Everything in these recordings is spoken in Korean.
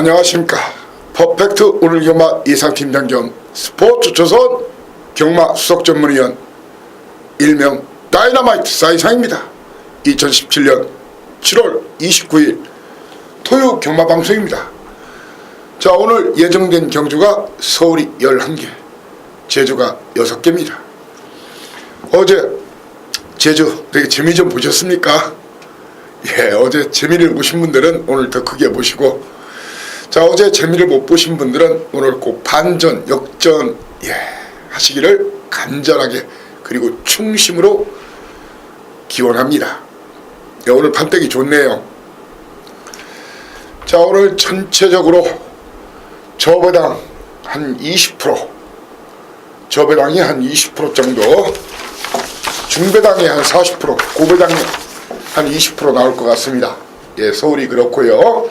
안녕하십니까. 퍼펙트 오늘 경마 이상팀장 겸 스포츠조선 경마 수석전문위원 일명 다이너마이트 사이상입니다. 2017년 7월 29일 토요 경마방송입니다. 자, 오늘 예정된 경주가 서울이 11개, 제주가 6개입니다. 어제 제주 되게 재미 좀 보셨습니까? 예, 어제 재미를 보신 분들은 오늘 더 크게 보시고, 자, 어제 재미를 못 보신 분들은 오늘 꼭 반전, 역전, 하시기를 간절하게 그리고 충심으로 기원합니다. 예, 오늘 판때기 좋네요. 자, 오늘 전체적으로 저배당 한 20%, 저배당이 한 20% 정도, 중배당이 한 40%, 고배당이 한 20% 나올 것 같습니다. 예, 서울이 그렇고요.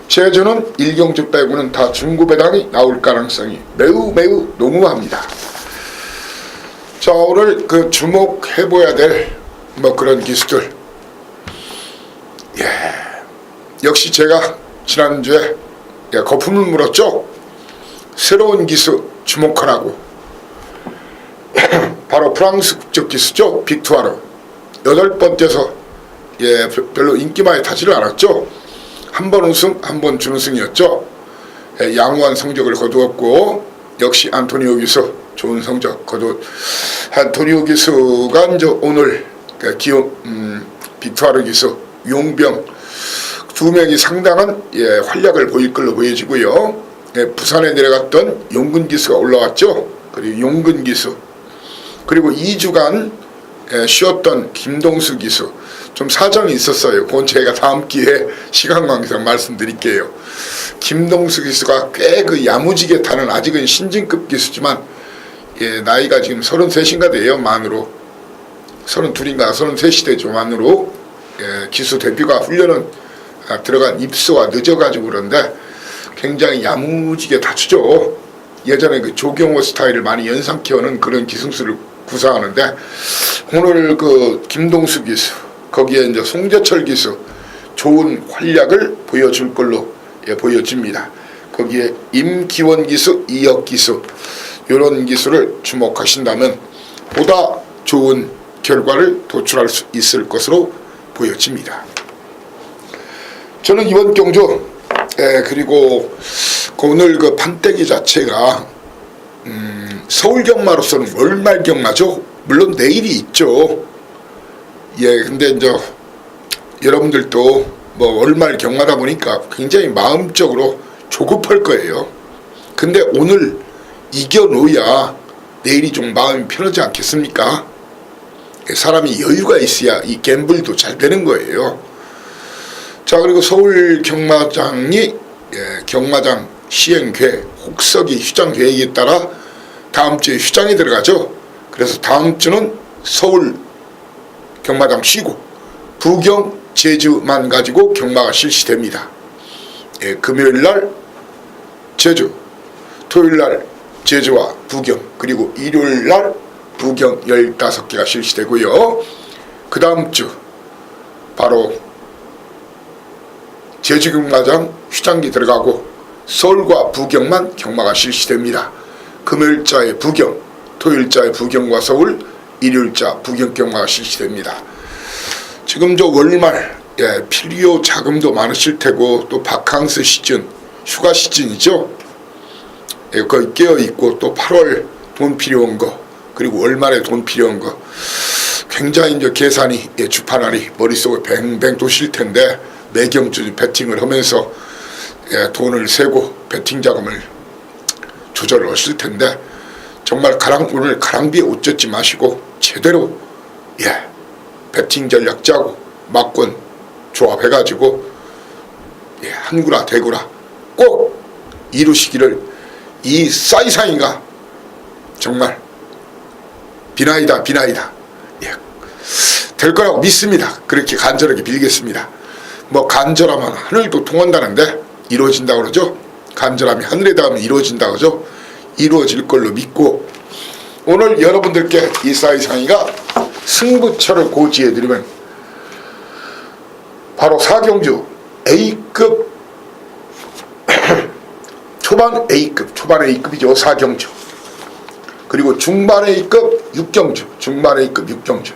제주는 일경주 빼고는 다 중고배당이 나올 가능성이 매우 농후합니다. 자, 오늘 그 주목해봐야 될 뭐 그런 기수들, 역시 제가 지난주에 거품을 물었죠. 새로운 기수 주목하라고. 바로 프랑스 국적 기수죠. 빅투아르 8번째서 별로 인기 많이 타지를 않았죠. 한 번 우승, 한 번 준우승이었죠. 양호한 성적을 거두었고, 역시 안토니오 기수 좋은 성적 거두. 안토니오 기수가 이제 오늘 빅투아르 기수 용병 두 명이 상당한 활약을 보일 걸로 보여지고요. 부산에 내려갔던 용근 기수가 올라왔죠. 그리고 용근 기수, 그리고 2주간 쉬었던 김동수 기수, 좀 사정이 있었어요. 그건 제가 다음 기회에 시간 관계상 말씀드릴게요. 김동수 기수가 꽤 그 야무지게 타는 아직은 신진급 기수지만, 나이가 지금 33인가 돼요. 만으로 32인가 33이 되죠. 만으로. 기수 데뷔가 훈련은 들어간 입수가 늦어가지고 그런데 굉장히 야무지게 다투죠. 예전에 그 조경호 스타일을 많이 연상케하는 그런 기승수를 구사하는데, 오늘 그 김동수 기수, 거기에 이제 송재철 기수 좋은 활약을 보여줄 걸로 보여집니다. 거기에 임기원 기수, 이혁 기수, 이런 기수를 주목하신다면 보다 좋은 결과를 도출할 수 있을 것으로 보여집니다. 저는 이번 경주, 그리고 오늘 그 판때기 자체가 서울 경마로서는 월말 경마죠. 물론 내일이 있죠. 근데 이제 여러분들도 뭐 월말 경마다 보니까 굉장히 마음적으로 조급할 거예요. 근데 오늘 이겨놓아야 내일이 좀 마음이 편하지 않겠습니까? 사람이 여유가 있어야 이 갬블도 잘 되는 거예요. 자, 그리고 서울 경마장이 경마장 시행계획, 혹서기 휴장 계획에 따라 다음 주에 휴장이 들어가죠. 그래서 다음 주는 서울 경마장 쉬고 부경, 제주만 가지고 경마가 실시됩니다. 금요일날 제주, 토요일날 제주와 부경, 그리고 일요일날 부경 15개가 실시되고요. 그 다음 주 바로 제주 경마장 휴장기 들어가고 서울과 부경만 경마가 실시됩니다. 금요일자에 부경, 토요일자에 부경과 서울, 일요일자 부경 경마가 실시됩니다. 지금 저 월말 필요 자금도 많으실 테고, 또 바캉스 시즌, 휴가 시즌이죠. 거의 깨어있고, 또 8월 돈 필요한 거, 그리고 월말에 돈 필요한 거, 굉장히 이제 계산이 주판알이 머릿속에 뱅뱅 도실 텐데, 매경주 배팅을 하면서 돈을 세고 배팅 자금을 조절을 하실 텐데, 정말 오늘 가랑비에 옷 젖지 마시고 제대로 배팅 전략 짜고 막권 조합해가지고 한구나 대구나 꼭 이루시기를, 이 사이사이가 정말 비나이다 될 거라고 믿습니다. 그렇게 간절하게 빌겠습니다. 뭐 간절하면 하늘도 통한다는데 이루어진다고 그러죠. 간절함이 하늘에 닿으면 이루어진다고 그러죠. 이루어질 걸로 믿고, 오늘 여러분들께 이 사이상이가 승부처를 고지해드리면 바로 사경주 A급 초반 A급이죠. 4경주. 그리고 중반 A급 6경주, 중반 A급 6경주.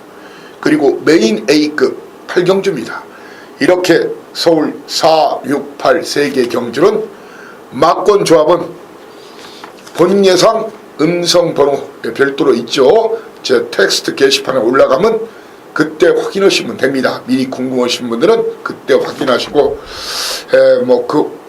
그리고 메인 A급 8경주입니다. 이렇게 서울 4, 6, 8 3개 경주는 막권 조합은 본 예상 음성번호 별도로 있죠. 제 텍스트 게시판에 올라가면 그때 확인하시면 됩니다. 미리 궁금하신 분들은 그때 확인하시고 뭐 그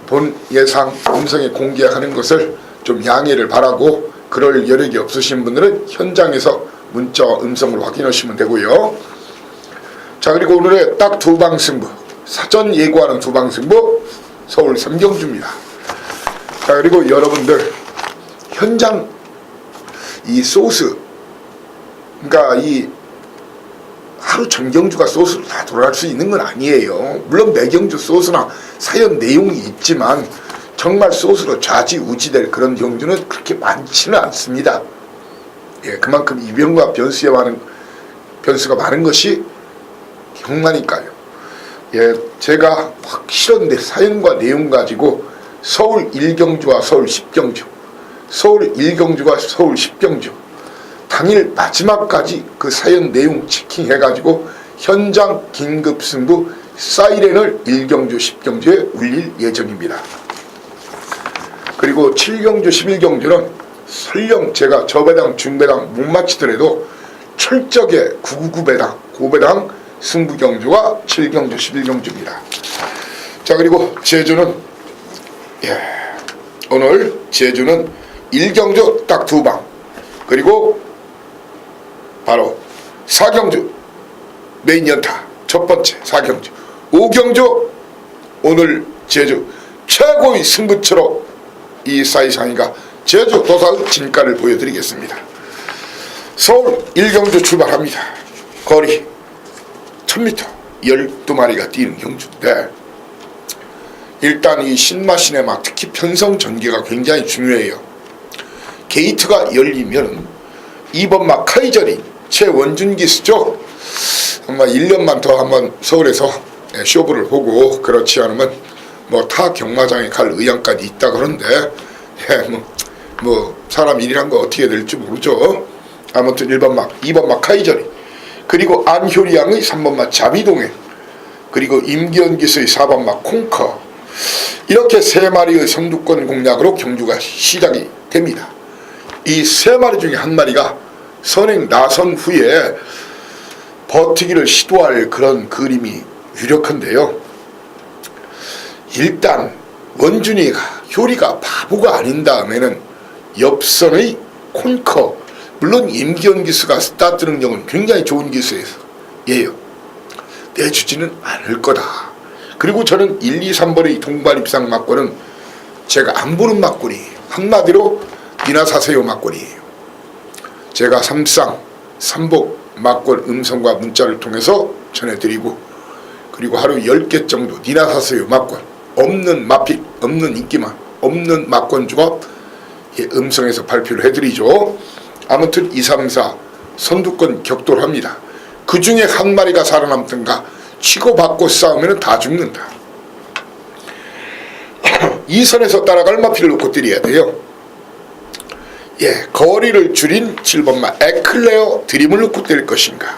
본 예상 음성에 공개하는 것을 좀 양해를 바라고, 그럴 여력이 없으신 분들은 현장에서 문자 음성으로 확인하시면 되고요. 자, 그리고 오늘의 딱 두 방 승부, 사전 예고하는 두 방 승부 서울 3경주입니다. 자, 그리고 여러분들 현장 이 소스, 그러니까 이 하루 전경주가 소스로 다 돌아갈 수 있는 건 아니에요. 물론 매경주 소스나 사연 내용이 있지만 정말 소스로 좌지우지될 그런 경주는 그렇게 많지는 않습니다. 예, 그만큼 이변과 변수가 많은 것이 경마니까요. 예, 제가 확실한데 사연과 내용 가지고 서울 1경주와 서울 10경주, 서울 1경주와 서울 10경주 당일 마지막까지 그 사연 내용 체킹해가지고 현장 긴급승부 사이렌을 1경주 10경주에 울릴 예정입니다. 그리고 7경주 11경주는 설령 제가 저배당 중배당 못 맞히더라도 철저하게 999배당 고배당 승부경주가 7경주 11경주입니다. 자, 그리고 제주는 오늘 제주는 1경주 딱 2방, 그리고 바로 4경주 메인 연타 첫 번째 4경주, 5경주 오늘 제주 최고의 승부처로 이 사이상이가 제주 도사의 진가를 보여드리겠습니다. 서울 1경주 출발합니다. 거리 1000m 12마리가 뛰는 경주인데, 일단 이 신마시네마 특히 편성 전개가 굉장히 중요해요. 게이트가 열리면 2번 막 카이저린 최원준 기수죠. 아마 1년만 더 한번 서울에서 쇼부를 보고, 그렇지 않으면 뭐 타 경마장에 갈 의향까지 있다 그러는데, 뭐 사람 일이란 거 어떻게 될지 모르죠. 아무튼 1번 막 2번 막 카이저린, 그리고 안효리 양의 3번 막 자비동행, 그리고 임기현 기수의 4번 막 콩커, 이렇게 3마리의 선두권 공략으로 경주가 시작이 됩니다. 이 3마리 중에 한 마리가 선행 나선 후에 버티기를 시도할 그런 그림이 유력한데요. 일단 원준이가, 효리가 바보가 아닌 다음에는 옆선의 콘커, 물론 임기현 기수가 스타트 능력은 굉장히 좋은 기수예요. 내주지는 않을 거다. 그리고 저는 1, 2, 3번의 동반 입상 막권은 제가 안 보는 막권이에요. 한마디로 니나 사세요 막권이에요. 제가 3상 3복 막권 음성과 문자를 통해서 전해드리고, 그리고 하루 10개 정도 니나 사세요 막권, 없는 마픽, 없는 인기만, 없는 막권 조합 음성에서 발표를 해드리죠. 아무튼 2, 3, 4 선두권 격돌을 합니다. 그 중에 한 마리가 살아남든가 치고받고 싸우면 다 죽는다. 이 선에서 따라갈 마피를 놓고 때려야 돼요. 거리를 줄인 7번마 에클레어 드림을 놓고 때릴 것인가,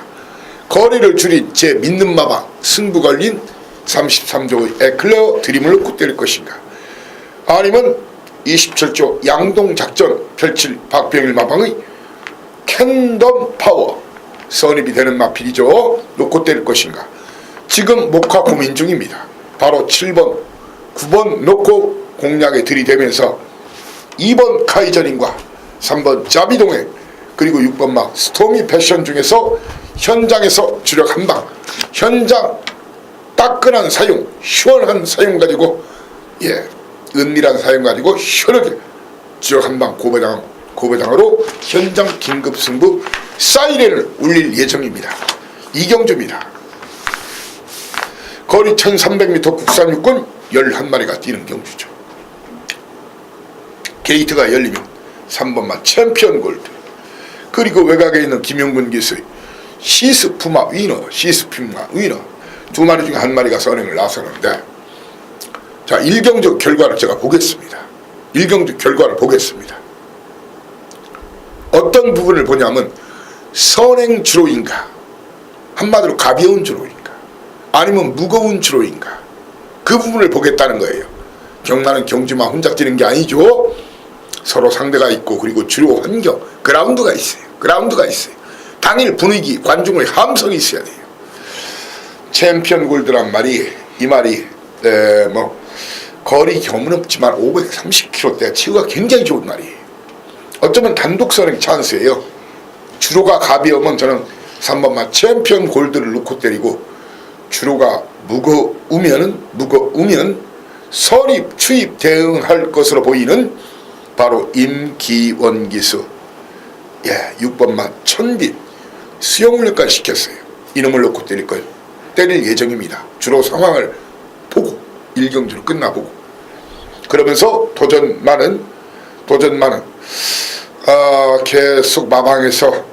거리를 줄인 제 믿는 마방 승부 걸린 33조의 에클레어 드림을 놓고 때릴 것인가, 아니면 27조 양동작전 펼칠 박병일 마방의 캔덤 파워 선입이 되는 마필이죠. 놓고 때릴 것인가. 지금 목화 고민 중입니다. 바로 7번 9번 놓고 공략에 들이대면서 2번 카이저린과 3번 자비동행, 그리고 6번 막 스토미 패션 중에서 현장에서 주력 한방, 현장 따끈한 사용, 시원한 사용 가지고, 은밀한 사용 가지고 시원하게 주력 한방 고배당으로 현장 긴급승부 사이렌을 울릴 예정입니다. 이경주입니다. 거리 1300m 국산 육군 11마리가 뛰는 경주죠. 게이트가 열리면 3번만 챔피언 골드, 그리고 외곽에 있는 김용근 기수의 시스푸마 위너 두 마리 중에 한 마리가 선행을 나서는데, 자, 1경주 결과를 제가 보겠습니다. 일경주 결과를 보겠습니다. 어떤 부분을 보냐면 선행 주로인가, 한마디로 가벼운 주로인가, 아니면 무거운 주로인가, 그 부분을 보겠다는 거예요. 경마는 경주만 혼자 뛰는 게 아니죠. 서로 상대가 있고, 그리고 주로 환경, 그라운드가 있어요. 당일 분위기, 관중의 함성이 있어야 돼요. 챔피언 골드란 말이, 이 말이 거리 경험은 없지만 530km대 치유가 굉장히 좋은 말이에요. 어쩌면 단독선행 찬스예요. 주로가 가벼우면 저는 3번만 챔피언 골드를 놓고 때리고, 주로가 무거우면 선입, 추입 대응할 것으로 보이는 바로 임기원 기수, 6번만 천빛 수영훈련까지 시켰어요. 이놈을 놓고 때릴 예정입니다. 주로 상황을 보고 일경주로 끝나보고, 그러면서 도전만은 계속 마방에서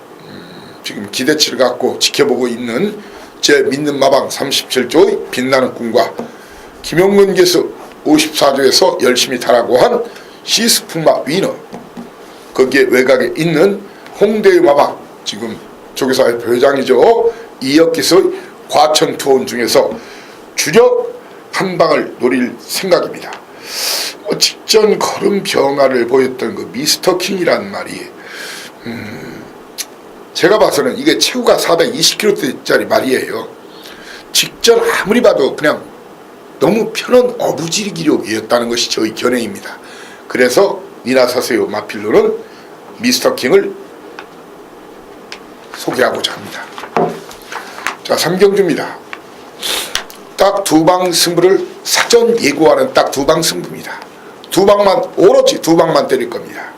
지금 기대치를 갖고 지켜보고 있는 제 믿는 마방 37조의 빛나는 꿈과 김용근 기수 54조에서 열심히 타라고 한 시스품마 위너, 거기에 외곽에 있는 홍대의 마방, 지금 조교사의 회장이죠, 이혁 기수의 과천 투혼 중에서 주력 한 방을 노릴 생각입니다. 직전 걸음 병화를 보였던 그 미스터 킹이라는 말이, 제가 봐서는 이게 체구가 420kg짜리 말이에요. 직전 아무리 봐도 그냥 너무 편한 어부지리기력이었다는 것이 저의 견해입니다. 그래서 니나사세요 마필로는 미스터 킹을 소개하고자 합니다. 자, 3경주입니다. 딱 두 방 승부를 사전 예고하는 딱 두 방 승부입니다. 오로지 두 방만 때릴 겁니다.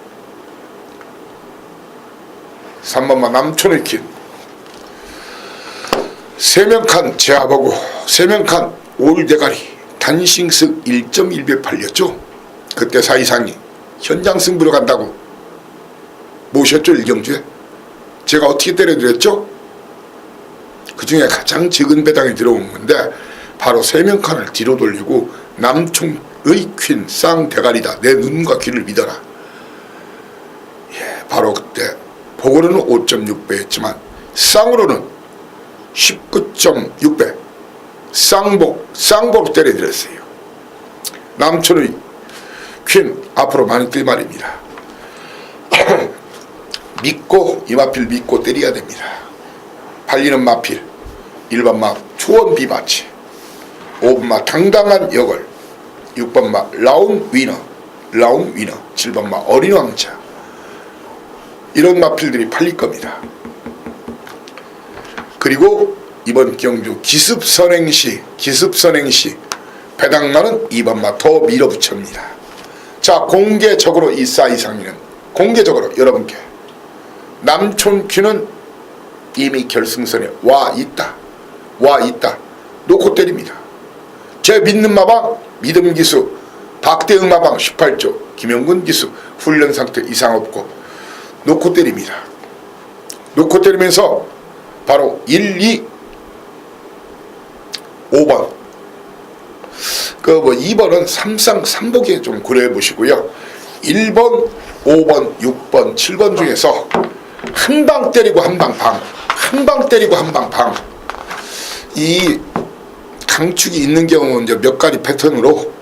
3번만 남촌의 길, 세명칸 제압하고 세명칸 올대가리 단싱승 1.1배 팔렸죠. 그때 사이상이 현장 승부로 간다고 모셨죠. 일경주에 제가 어떻게 때려드렸죠? 그 중에 가장 적은 배당이 들어온 건데 바로 세명칸을 뒤로 돌리고 남총의 퀸 쌍대가리다, 내 눈과 귀를 믿어라. 바로 그때 복으로는 5.6배 했지만 쌍으로는 19.6배 쌍보로 때려드렸어요. 남촌의 퀸 앞으로 많이 뛸 말입니다. 믿고, 이 마필 믿고 때려야 됩니다. 팔리는 마필 1번마 초원비바치, 5번마 당당한 역을, 6번마 라운 위너, 7번마 어린 왕자, 이런 마필들이 팔릴 겁니다. 그리고 이번 경주 기습선행시 배당만은 2번마 더 밀어붙입니다. 자, 공개적으로 이 사이상이는 공개적으로 여러분께 남촌큐는 이미 결승선에 와 있다 놓고 때립니다. 제 믿는 마방 믿음기수 박대응 마방 18조 김용근 기수 훈련 상태 이상 없고 놓고 때립니다. 놓고 때리면서 바로 1, 2, 5번 2번은 3상 3복에 좀 고려해 보시고요. 1번, 5번, 6번, 7번 중에서 한 방 때리고 한 방 방, 한 방 때리고 한 방 방, 이 강축이 있는 경우는 이제 몇 가지 패턴으로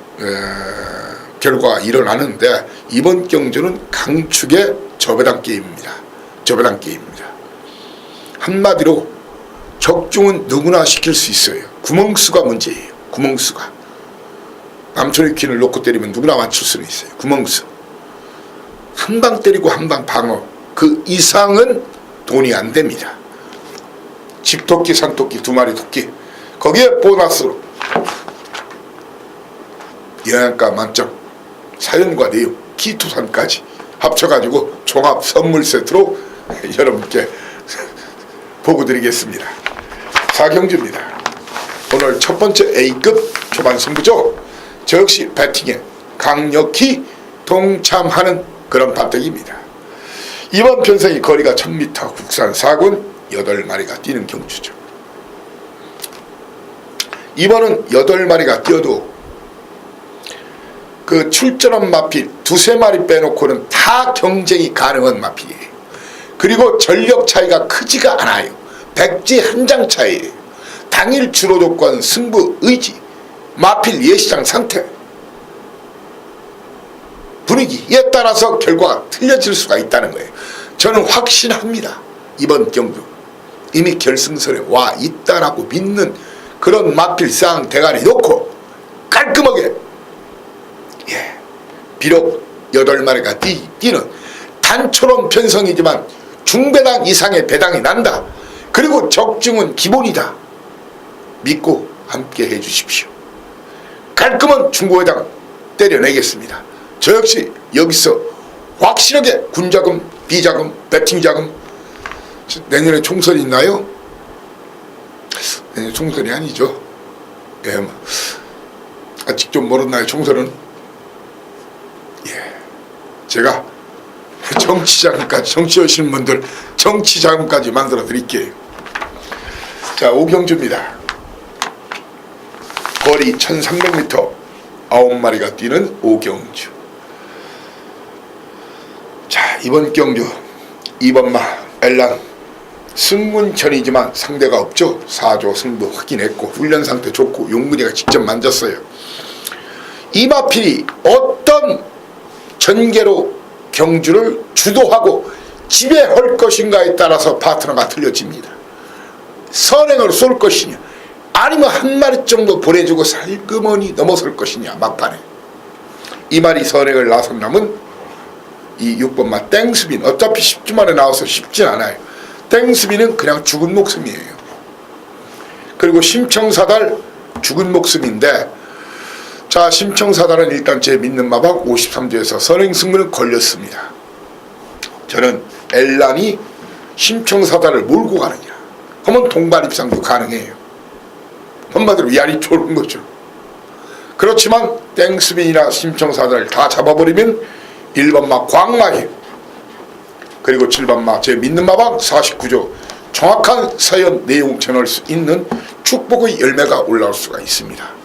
결과가 일어나는데, 이번 경주는 강축의 저배당 게임입니다. 한마디로 적중은 누구나 시킬 수 있어요. 구멍수가 문제예요. 구멍수가. 남촌의 퀸을 놓고 때리면 누구나 맞출 수는 있어요. 구멍수. 한 방 때리고 한 방 방어, 그 이상은 돈이 안 됩니다. 집토끼, 산토끼, 두 마리 토끼, 거기에 보너스로 영양가 만점, 사연과 내용, 기토산까지 합쳐가지고 종합 선물 세트로 여러분께 보고드리겠습니다. 4경주입니다. 오늘 첫 번째 A급 초반 승부죠. 저 역시 배팅에 강력히 동참하는 그런 판때기입니다. 이번 편성이 거리가 1000m, 국산 4군 8마리가 뛰는 경주죠. 이번은 8마리가 뛰어도 그 출전한 마필 두세 마리 빼놓고는 다 경쟁이 가능한 마필이에요. 그리고 전력 차이가 크지가 않아요. 백지 한 장 차이에요. 당일 주로 조건, 승부 의지, 마필 예시장 상태, 분위기에 따라서 결과가 틀려질 수가 있다는 거예요. 저는 확신합니다. 이번 경주 이미 결승선에 와 있다라고 믿는 그런 마필 쌍 대가리 놓고 깔끔하게, 비록 8마리가 뛰는 단초론 편성이지만 중배당 이상의 배당이 난다. 그리고 적중은 기본이다. 믿고 함께 해주십시오. 깔끔한 중고배당 때려내겠습니다. 저 역시 여기서 확실하게 군자금, 비자금, 배팅자금. 내년에 총선이 있나요? 내년 총선이 아니죠. 아직 좀 멀었나요, 총선은? 제가 정치자금까지, 정치하시는 분들 정치자금까지 만들어 드릴게요. 자, 오경주입니다. 거리 1300m 9마리가 뛰는 오경주. 자, 이번 경주 2번마 엘란 승문천이지만 상대가 없죠. 4조 승부 확인했고 훈련 상태 좋고 용근이가 직접 만졌어요. 이 마필이 어떤 전개로 경주를 주도하고 지배할 것인가에 따라서 파트너가 틀려집니다. 선행으로 쏠 것이냐, 아니면 한 마리 정도 보내주고 살그머니 넘어설 것이냐. 막판에 이 말이 선행을 나선다면 이 6번마 땡스빈, 어차피 10주만에 나와서 쉽진 않아요. 땡스빈은 그냥 죽은 목숨이에요. 그리고 심청사달 죽은 목숨인데, 자, 심청사달은 일단 제 믿는 마방 53조에서 선행승부는 걸렸습니다. 저는 엘란이 심청사달을 몰고 가느냐 하면 동반 입상도 가능해요. 한마디로 야리 좋은 거죠. 그렇지만 땡스빈이나 심청사달을 다 잡아버리면 1번마 광마에, 그리고 7번마 제 믿는 마방 49조 정확한 사연 내용 전할 수 있는 축복의 열매가 올라올 수가 있습니다.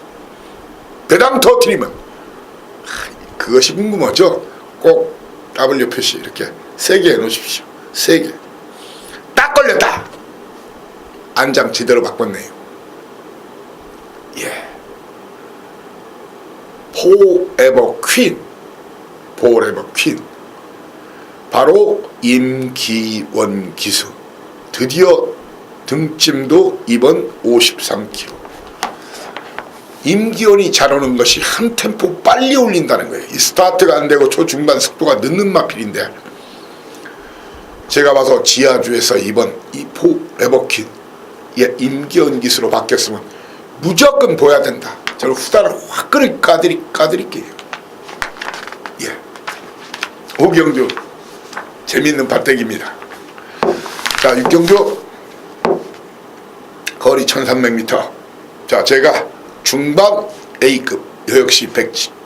배당 터뜨리면 그것이 궁금하죠. 꼭 W 표시 이렇게 3개 해놓으십시오. 3개. 딱 걸렸다. 안장 제대로 바꿨네요. 포에버 퀸, 포에버 퀸, 바로 임기원 기수. 드디어 등짐도 이번 53kg. 임기원이 잘 오는 것이 한 템포 빨리 올린다는 거예요. 이 스타트가 안 되고 초중반 속도가 늦는 마필인데, 제가 봐서 지하주에서 이번 이 포에버퀸 임기원 기수로 바뀌었으면 무조건 보여야 된다. 저는 후다를 화끈히 까드릴게요. 오경주 재밌는 발대기입니다. 자, 육경주 거리 1300m. 자, 제가 중반 A급,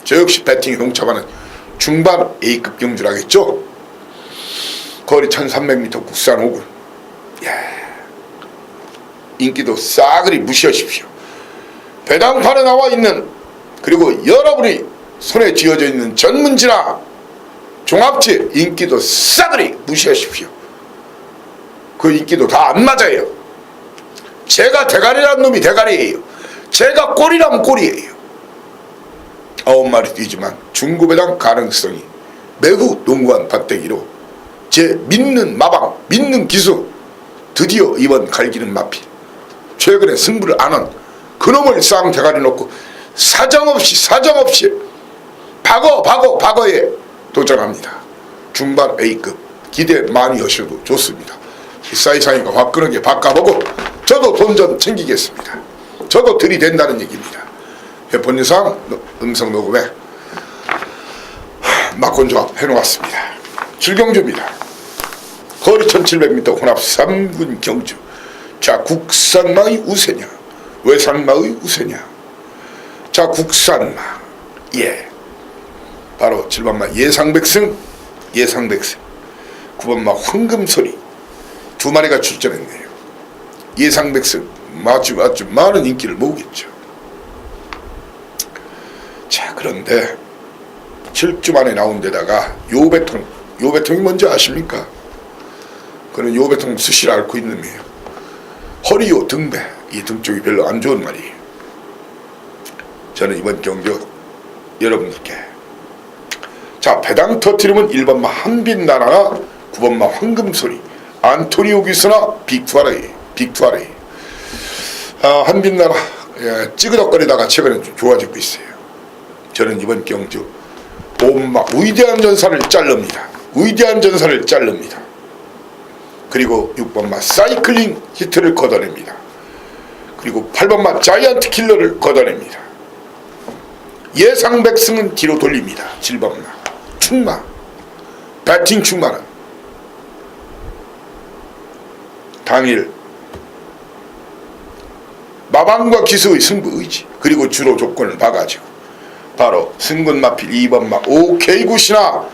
저 역시 배팅에 동참하는 중반 A급 경주라겠죠. 거리 1300m 국산 5군. 인기도 싸그리 무시하십시오. 배당판에 나와 있는, 그리고 여러분이 손에 쥐어져 있는 전문지나 종합지 인기도 싸그리 무시하십시오. 그 인기도 다 안 맞아요. 제가 대가리라는 놈이 대가리예요. 제가 꼴이라면 꼴이에요. 9마리 뛰지만 중고배당 가능성이 매우 농후한 밭대기로 제 믿는 마방, 믿는 기수, 드디어 이번 갈기는 마필, 최근에 승부를 안 한 그놈을 쌍 대가리 놓고 사정없이 박어에 도전합니다. 중반 A급 기대 많이 하셔도 좋습니다. 사이사이가 화끈하게 바꿔보고 저도 돈 좀 챙기겠습니다. 저도 들이댄다는 얘기입니다. 본유상 음성 녹음에 막곤조합 해놓았습니다. 출경주입니다. 거리 1700m 혼합 3군 경주. 자, 국산마의 우세냐 외산마의 우세냐. 자, 국산마, 바로 7번마 예상백승, 9번마 황금소리 2마리가 출전했네요. 예상백승 아주 많은 인기를 모으겠죠. 자, 그런데 7주 만에 나온 데다가 요배통이 뭔지 아십니까? 그는 요배통 수시를 앓고 있는 놈이에요. 허리요 등배, 이 등 쪽이 별로 안 좋은 말이에요. 저는 이번 경주 여러분들께 자, 배당 터트리면 1번마 한빛나라나 9번마 황금소리, 안토니오 기스나 빅투아레이. 한빛나라 찌그덕거리다가 최근에 좀 좋아지고 있어요. 저는 이번 경주 5번마 위대한 전사를 자릅니다. 그리고 6번마 사이클링 히트를 걷어냅니다. 그리고 8번마 자이언트 킬러를 걷어냅니다. 예상 백승은 뒤로 돌립니다. 7번마 충마, 배팅 충마는 당일 마방과 기수의 승부 의지, 그리고 주로 조건을 봐가지고 바로 승군마필 2번마 오케이굿이나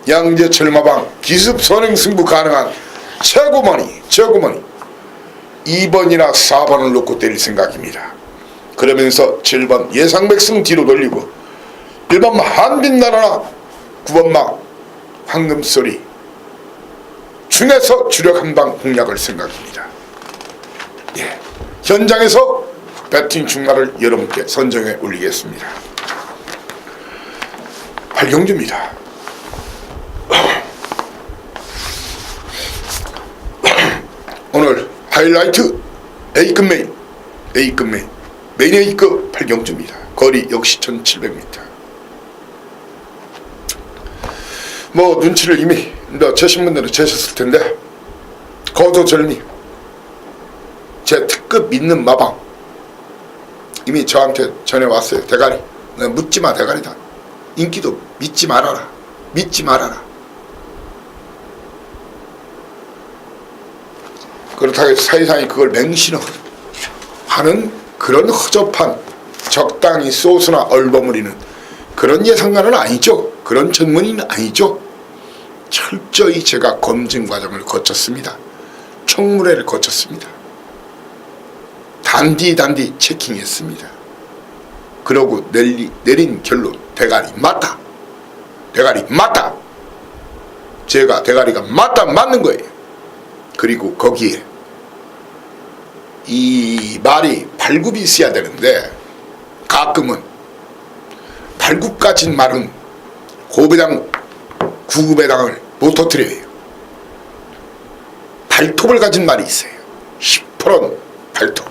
양재철 마방 기습 선행 승부 가능한 최고머니 2번이나 4번을 놓고 때릴 생각입니다. 그러면서 7번 예상백승 뒤로 돌리고 1번마 한빛나라나 9번마 황금소리 중에서 주력 한방 공략을 생각입니다. 예, 현장에서 배팅 충마를 여러분께 선정해 올리겠습니다. 팔경주입니다. 오늘 하이라이트 A급 메인 A급 팔경주입니다. 거리 역시 1700m. 뭐 눈치를 이미 채신 분들은 채셨을 텐데, 거도절미 제 특급 믿는 마방 이미 저한테 전해왔어요. 대가리 묻지마, 대가리다. 인기도 믿지 말아라. 그렇다고 해서 사이사이 그걸 맹신하는 그런 허접한, 적당히 소스나 얼버무리는 그런 예상가는 아니죠. 그런 전문인은 아니죠. 철저히 제가 검증 과정을 거쳤습니다. 청문회를 거쳤습니다. 단디 체킹했습니다. 그러고 내린 결론, 대가리 맞다. 제가 대가리가 맞는 거예요. 그리고 거기에 이 말이 발굽이 있어야 되는데, 가끔은 발굽 가진 말은 고배당, 구구배당을 못 터뜨려요. 발톱을 가진 말이 있어요. 시퍼런 발톱,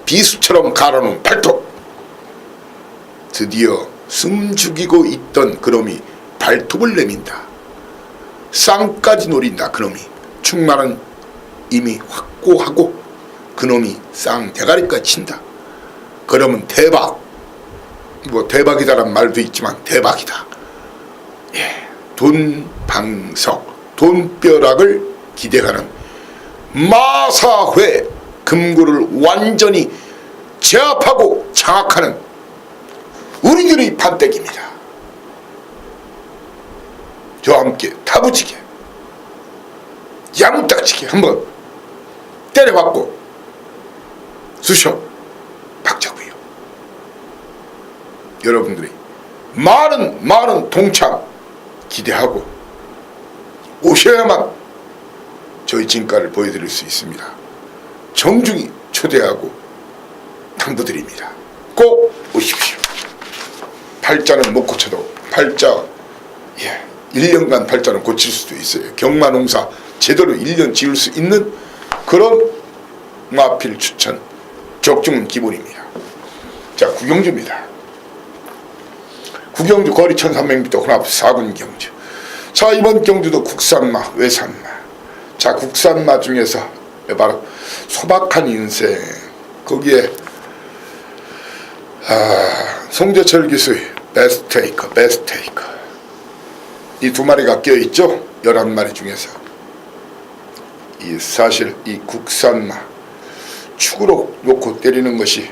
비수처럼 갈아놓은 발톱. 드디어 숨 죽이고 있던 그놈이 발톱을 내민다. 쌍까지 노린다. 그놈이 충만은 이미 확고하고 그놈이 쌍 대가리까지 친다. 그러면 대박, 뭐 대박이다란 말도 있지만 대박이다. 예, 돈방석, 돈벼락을 기대하는 마사회 금고를 완전히 제압하고 장악하는 우리들의 판때기입니다. 저와 함께 다부지게, 야무딱지게 한번 때려박고 쑤셔 박자고요. 여러분들이 많은 동참 기대하고 오셔야만 저희 진가를 보여드릴 수 있습니다. 정중히 초대하고 당부드립니다. 꼭 오십시오. 팔자는 못 고쳐도 1년간 팔자는 고칠 수도 있어요. 경마농사 제대로 1년 지을 수 있는 그런 마필 추천, 적중은 기본입니다. 자, 구경주입니다. 구경주 거리 1300m 혼합 4군 경주. 자, 이번 경주도 국산마, 외산마. 자, 국산마 중에서 바로 소박한 인생, 거기에 송재철 기수의 베스테이커 이 두 마리가 껴있죠. 11마리 중에서. 사실 이 국산마 축으로 놓고 때리는 것이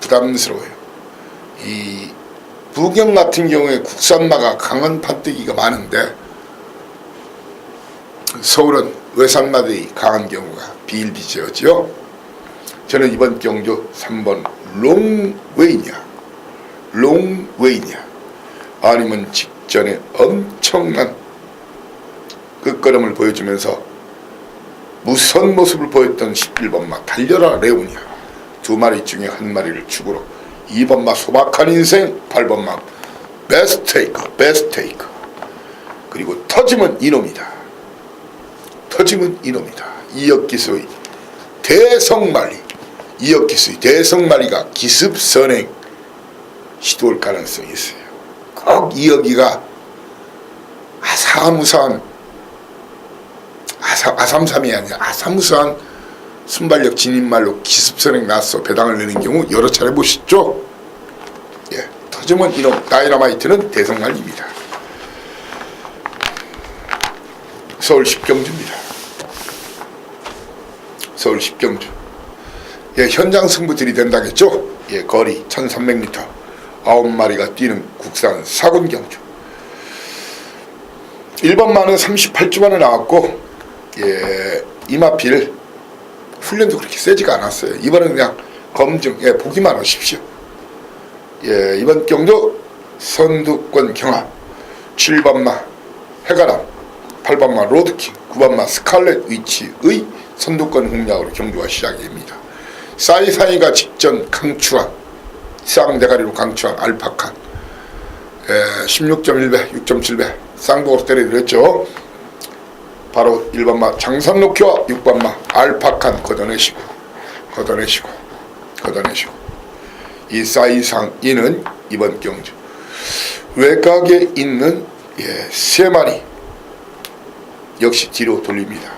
부담스러워요. 이 부경 같은 경우에 국산마가 강한 판때기가 많은데, 서울은 외산마들이 강한 경우가 비일비재하죠. 저는 이번 경주 3번 롱웨이냐 아니면 직전에 엄청난 끝걸음을 보여주면서 무서운 모습을 보였던 11번마 달려라 레오니아. 두 마리 중에 한 마리를 축으로 2번마 소박한 인생, 8번마 베스테이커. 그리고 터지면 이놈이다. 이역기수의 대성말리가 기습선행 시도할 가능성이 있어요. 꼭 이역이가 아삼삼이 아니라 아사무사한 순발력 진입말로 기습선행 나서 배당을 내는 경우 여러 차례 보셨죠? 예, 터지면 이놈 다이너마이트는 대성말리입니다. 서울 10경주입니다. 서울 10경주. 예, 현장 승부 들이댄다겠죠? 예, 거리 1300m 9마리가 뛰는 국산 사군 경주. 1번마는 38주만에 나왔고, 예, 이마필 훈련도 그렇게 세지가 않았어요. 이번은 그냥 검증, 예, 보기만 하십시오. 예, 이번 경주 선두권 경합 7번마 해가람, 8번마 로드킹, 9번마 스칼렛 위치의 선두권 공략으로 경주가 시작됩니다. 사이사이가 직전 강추한 쌍대가리로 강추한 알파칸, 16.1배 6.7배 쌍복으로 때려드렸죠. 바로 1번마 장산로키와 6번마 알파칸 걷어내시고 이 사이상이는 이번 경주 외곽에 있는, 예, 3마리 역시 뒤로 돌립니다.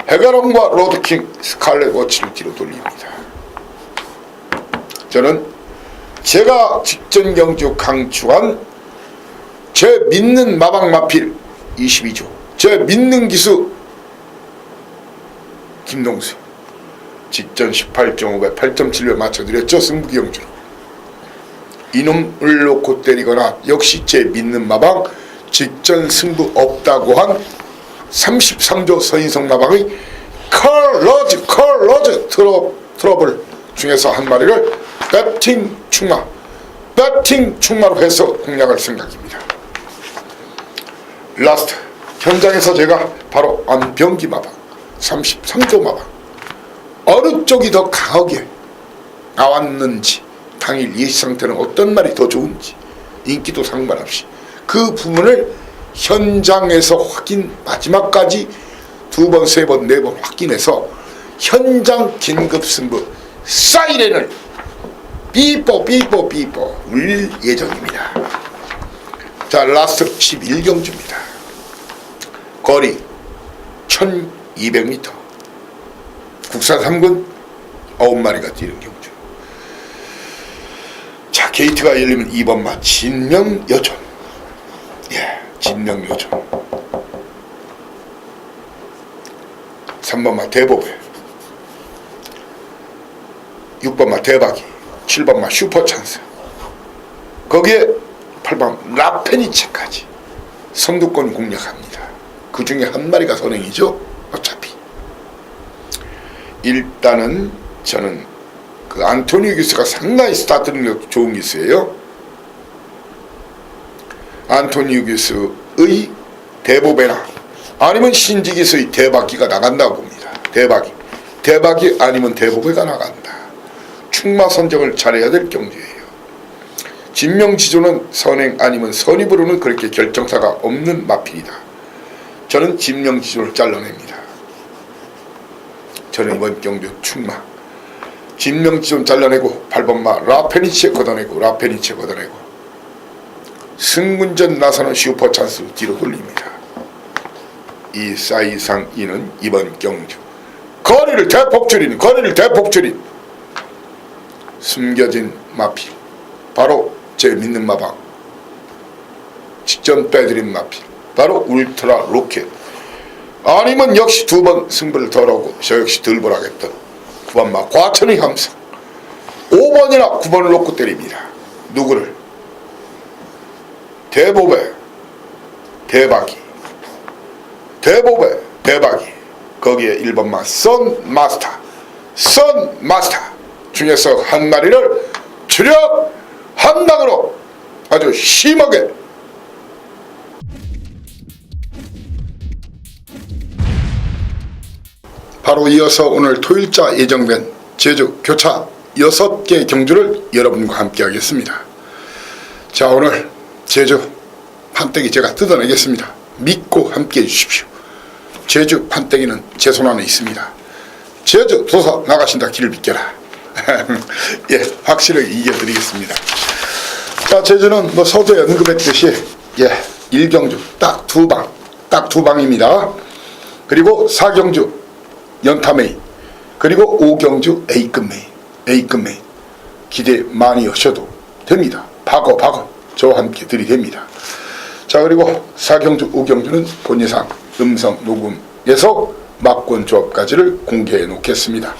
해가람과 로드킹, 스칼렛 워치를 뒤로 돌립니다. 저는 제가 직전 경주 강추한 제 믿는 마방마필 22조, 제 믿는 기수 김동수, 직전 18.5배 8.7배 맞춰드렸죠. 승부기 경주로 이놈을 놓고 때리거나 역시 제 믿는 마방 직전 승부 없다고 한 33조 서인성 마방의 컬러즈 트러블 중에서 한 마리를 배팅 충마로 해서 공략할 생각입니다. 라스트 현장에서 제가 바로 안병기 마방 33조 마방 어느 쪽이 더 강하게 나왔는지, 당일 예시 상태는 어떤 말이 더 좋은지, 인기도 상관없이 그 부분을 현장에서 마지막까지 2번, 3번, 4번 확인해서 현장 긴급 승부 사이렌을 삐뽀 울 예정입니다. 자, 라스트 11경주입니다. 거리 1200m 국산 3군 9마리가 뛰는 경주. 자, 게이트가 열리면 2번마 진명여존. 예, 진명여존. 3번마 대보배, 6번마 대박이, 7번마 슈퍼찬스, 거기에 8번 라페니체까지 선두권 공략합니다. 그 중에 한 마리가 선행이죠. 어차피 일단은 저는 그 안토니오 기스가 상당히 스타트 능력 좋은 기스예요. 안토니오 기스의 대보배나 아니면 신지 기스의 대박이가 나간다고 봅니다. 대박이 아니면 대보배가 나간다. 충마 선정을 잘해야 될 경주예요. 진명지조는 선행 아니면 선입으로는 그렇게 결정사가 없는 마필이다. 저는 진명지조를 잘라냅니다. 저는 이번 경주 충마 진명지조는 잘라내고 8번마 라페니체 걷어내고 승문전 나서는 슈퍼찬스 뒤로 돌립니다. 이 사이상이는 이번 경주 거리를 대폭 줄인 숨겨진 마필, 바로 제 믿는 마방 직전 빼드린 마필, 바로 울트라 로켓, 아니면 역시 2번 승부를 덜하고 저 역시 덜벌하겠던 9번마 과천의 함성, 5번이나 9번을 놓고 때립니다. 누구를? 대보배, 대박이, 거기에 1번마 선마스터 중에서 한 마리를 주력 한 방으로 아주 심하게. 바로 이어서 오늘 토일자 예정된 제주 교차 6개 경주를 여러분과 함께 하겠습니다. 자, 오늘 제주 판때기 제가 뜯어내겠습니다. 믿고 함께 해주십시오. 제주 판때기는 제 손 안에 있습니다. 제주 도사 나가신다 길을 비켜라. 예, 확실하게 이겨드리겠습니다. 자, 제주는 뭐 서두에 언급했듯이 1경주 딱 두 방입니다. 그리고 4경주 연타메이, 그리고 5경주 A급 메이 기대 많이 하셔도 됩니다. 박어 저와 함께 들이댑니다. 자, 그리고 4경주 5경주는 본예상 음성 녹음에서 막권 조합까지를 공개해 놓겠습니다.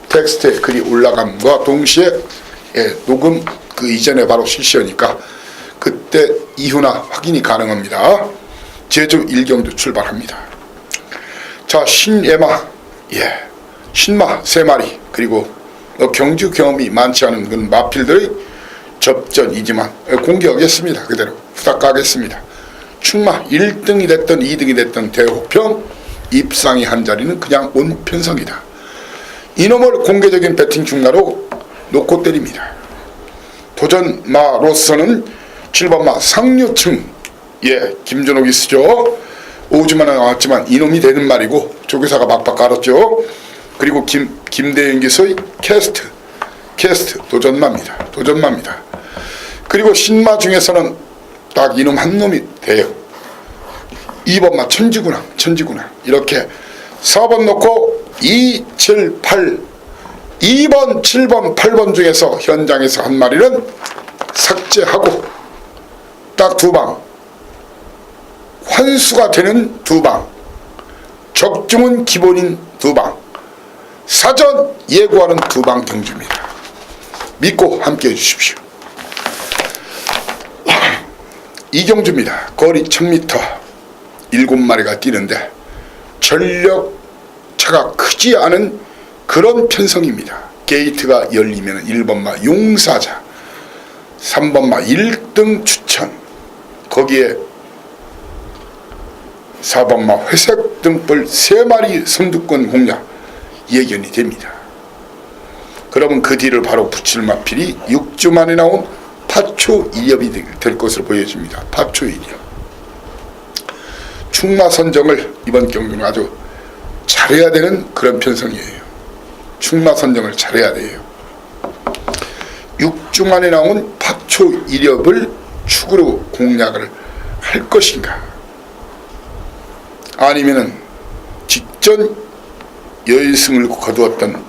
텍스트에 글이 올라감과 동시에 녹음 그 이전에 바로 실시하니까 그때 이후나 확인이 가능합니다. 제주 1경주 출발합니다. 자, 신예마, 신마 3마리, 그리고 경주 경험이 많지 않은 그런 마필들의 접전이지만 공개하겠습니다. 그대로 부탁하겠습니다. 충마 1등이 됐든 2등이 됐든 대호평 입상이 한 자리는 그냥 온 편성이다. 이놈을 공개적인 배팅 충나로 놓고 때립니다. 도전마로서는 7번마 상류층, 김준옥이 쓰죠. 5주만에 나왔지만 이놈이 되는 말이고 조교사가 막박 깔았죠. 그리고 김대현 기수의 캐스트 도전마입니다. 그리고 신마 중에서는 딱 이놈 한 놈이 돼요. 2번마 천지구나. 이렇게 4번 놓고 2, 7, 8 2번, 7번, 8번 중에서 현장에서 한 마리는 삭제하고 딱 2방, 환수가 되는 2방, 적중은 기본인 2방, 사전 예고하는 2방 경주입니다. 믿고 함께 해주십시오. 이 경주입니다. 거리 1000m 7마리가 뛰는데 전력차가 크지 않은 그런 편성입니다. 게이트가 열리면 1번마 용사자, 3번마 1등 추천, 거기에 4번마 회색 등불 3마리 선두권 공략 예견이 됩니다. 그러면 그 뒤를 바로 붙일 마필이 6주 만에 나온 파초 2엽이 될 것으로 보여집니다. 파초 2엽. 충마 선정을 이번 경주는 아주 잘해야 되는 그런 편성이에요. 충마 선정을 잘해야 돼요. 6주 만에 나온 파초 1엽을 축으로 공략을 할 것인가, 아니면은 직전 여의승을 거두었던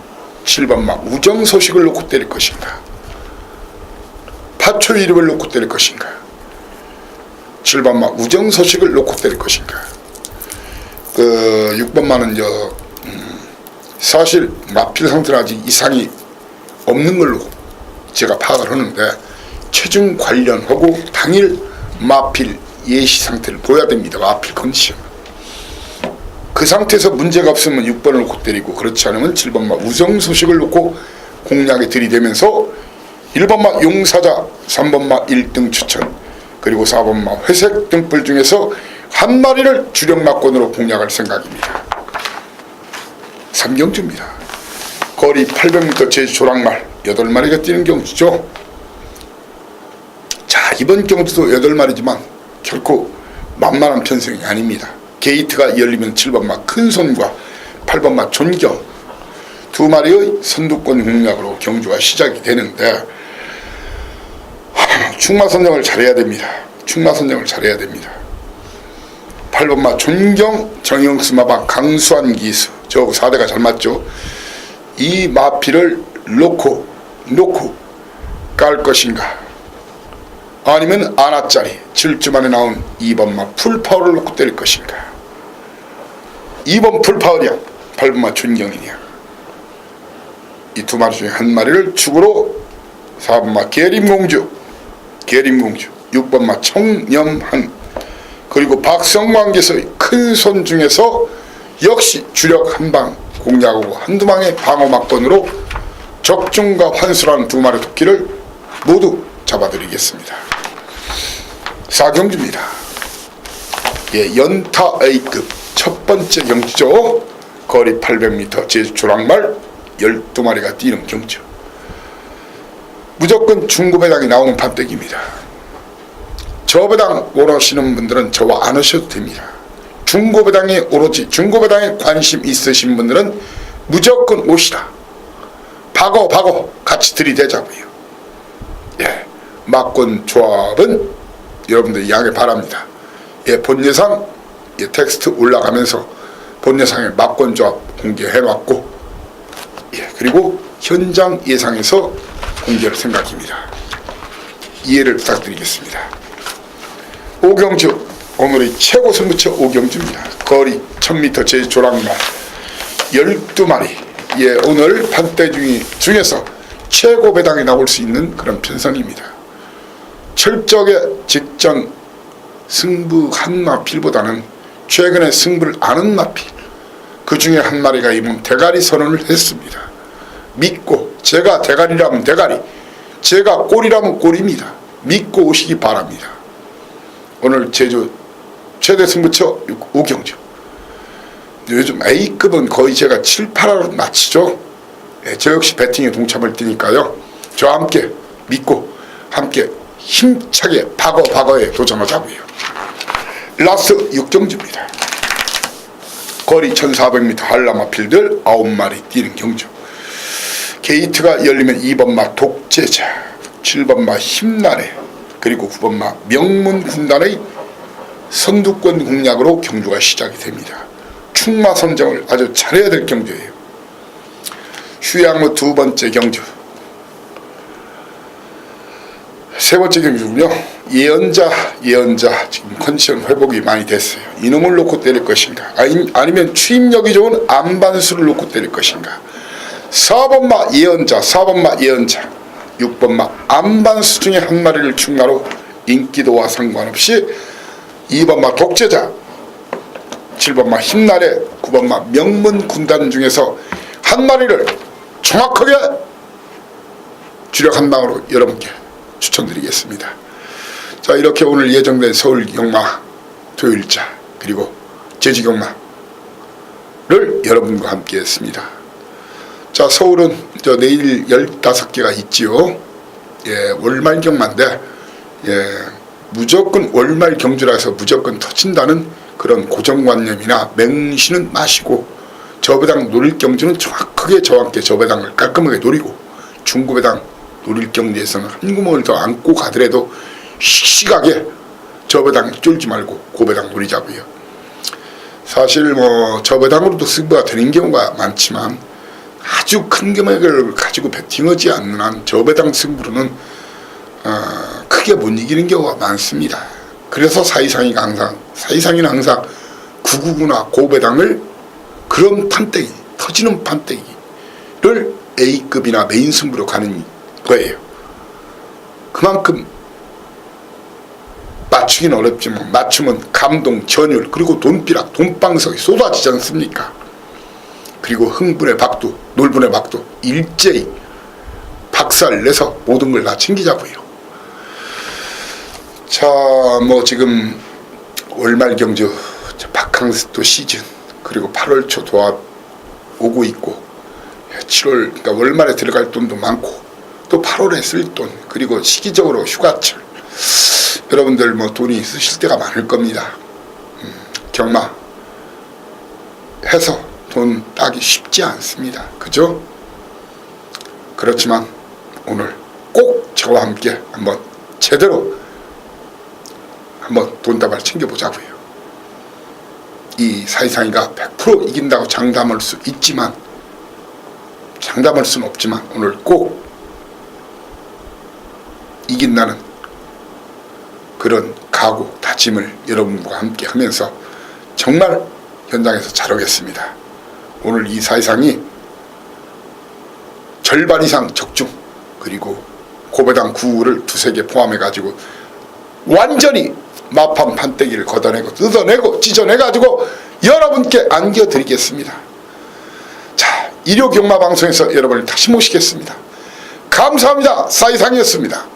7번마 우정 소식을 놓고 때릴 것인가, 파초 1엽을 놓고 때릴 것인가, 7번마 우정 소식을 놓고 때릴 것인가. 6번마는 사실 마필 상태는 아직 이상이 없는 걸로 제가 파악을 하는데 체중 관련하고 당일 마필 예시 상태를 보여야 됩니다. 마필 컨디션. 그 상태에서 문제가 없으면 6번을 놓고 때리고, 그렇지 않으면 7번마 우정 소식을 놓고 공략에 들이대면서 1번마 용사자, 3번마 1등 추천, 그리고 4번마 회색 등불 중에서 한 마리를 주력 막권으로 공략할 생각입니다. 3경주입니다. 거리 800m 제주 조랑말 8마리가 뛰는 경주죠. 자, 이번 경주도 8마리지만 결코 만만한 편성이 아닙니다. 게이트가 열리면 7번마 큰손과 8번마 존경 2마리의 선두권 공략으로 경주가 시작이 되는데, 충마 선정을 잘해야 됩니다. 8번마 존경, 정영수 마방, 강수한 기수, 저 4대가 잘 맞죠. 이 마피를 놓고 깔 것인가, 아니면 아나짜리 7주 만에 나온 2번마 풀파워를 놓고 때릴 것인가. 2번 풀파워냐, 8번마 존경이냐. 이 2마리 중에 한 마리를 축으로 4번마 계림공주, 6번마 청렴한, 그리고 박성광께서의 큰손 중에서 역시 주력 한방 공략하고 한두 방의 방어 막권으로 적중과 환수라는 2마리 토끼를 모두 잡아드리겠습니다. 4경주입니다. 예, 연타 A급 첫 번째 경주죠. 거리 800m 제주 조랑말 12마리가 뛰는 경주. 무조건 중고배당이 나오는 판때기입니다. 저배당 원하시는 분들은 저와 안 하셔도 됩니다. 중고배당에 오로지 중고배당에 관심 있으신 분들은 무조건 오시라. 박어 같이 들이대자고요. 예, 막권 조합은 여러분들 양해 바랍니다. 예, 본 예상 예, 텍스트 올라가면서 본 예상에 막권 조합 공개해놨고, 예, 그리고 현장 예상에서 공개할 생각입니다. 이해를 부탁드리겠습니다. 오경주 오늘의 최고 승부처 오경주입니다. 거리 1000m 제주 조랑말 12마리. 예, 오늘 판때 중에서 최고 배당이 나올 수 있는 그런 편성입니다. 철저하게 직전 승부 한 마필보다는 최근에 승부를 아는 마필, 그 중에 한 마리가 이번 대가리 선언을 했습니다. 믿고, 제가 대가리라면 대가리, 제가 꼴이라면 꼴입니다. 믿고 오시기 바랍니다. 오늘 제주 최대 승부처 오경주. 요즘 A급은 거의 제가 7, 8화로 맞히죠. 예, 저 역시 배팅에 동참을 뛰니까요. 저와 함께 믿고 함께 힘차게 박어에 도전하자고요. 라스 6경주입니다. 거리 1400m 한라마필들 9마리 뛰는 경주. 게이트가 열리면 2번마 독재자, 7번마 힘나래, 그리고 9번마 명문군단의 선두권 공략으로 경주가 시작이 됩니다. 충마 선정을 아주 잘해야 될 경주예요. 휴양로 두 번째 경주. 세 번째 경주군요. 예언자 지금 컨디션 회복이 많이 됐어요. 이놈을 놓고 때릴 것인가, 아니면 추임력이 좋은 안반수를 놓고 때릴 것인가. 4번마 예언자, 6번마 안반수 중에 한 마리를 충마로 인기도와 상관없이 2번마 독재자, 7번마 힘나래, 9번마 명문군단 중에서 한 마리를 정확하게 주력 한 방으로 여러분께 추천드리겠습니다. 자, 이렇게 오늘 예정된 서울 경마 토요일자 그리고 제주 경마를 여러분과 함께 했습니다. 자, 서울은 내일 15개가 있지요. 예, 월말 경마인데, 예, 무조건 월말 경주라서 무조건 터진다는 그런 고정관념이나 맹신은 마시고, 저배당 노릴 경주는 정확하게 저와 함께 저배당을 깔끔하게 노리고, 중고배당 노릴 경주에서는 한 구멍을 더 안고 가더라도 씩씩하게 저배당 쫄지 말고 고배당 노리자고요. 사실 저배당으로도 승부가 되는 경우가 많지만 아주 큰 금액을 가지고 배팅하지 않는 한 저배당 승부로는 크게 못 이기는 경우가 많습니다. 그래서 사이상이는 항상 999나 고배당을 그런 판때기, 터지는 판때기를 A급이나 메인 승부로 가는 거예요. 그만큼 맞추기는 어렵지만 맞추면 감동, 전율, 그리고 돈비락, 돈방석이 쏟아지지 않습니까? 그리고 흥분의 박두, 놀분의 박두 일제히 박살내서 모든 걸 다 챙기자고요. 자, 지금 월말 경주 바캉스도 시즌, 그리고 8월 초 도합 오고 있고, 7월 그러니까 월말에 들어갈 돈도 많고, 또 8월에 쓸 돈, 그리고 시기적으로 휴가철, 여러분들 돈이 쓰실 때가 많을 겁니다. 경마 해서 돈 따기 쉽지 않습니다. 그죠? 그렇지만 오늘 꼭 저와 함께 한번 제대로 한번 돈다발 챙겨보자고요. 이 사이상이가 100% 이긴다고 장담할 수 있지만, 장담할 수는 없지만 오늘 꼭 이긴다는 그런 각오, 다짐을 여러분과 함께 하면서 정말 현장에서 잘하겠습니다. 오늘 이 사이상이 절반 이상 적중, 그리고 고배당 9를 두세 개 포함해가지고 완전히 마판 판때기를 걷어내고 뜯어내고 찢어내가지고 여러분께 안겨드리겠습니다. 자, 일요경마방송에서 여러분을 다시 모시겠습니다. 감사합니다. 사이상이었습니다.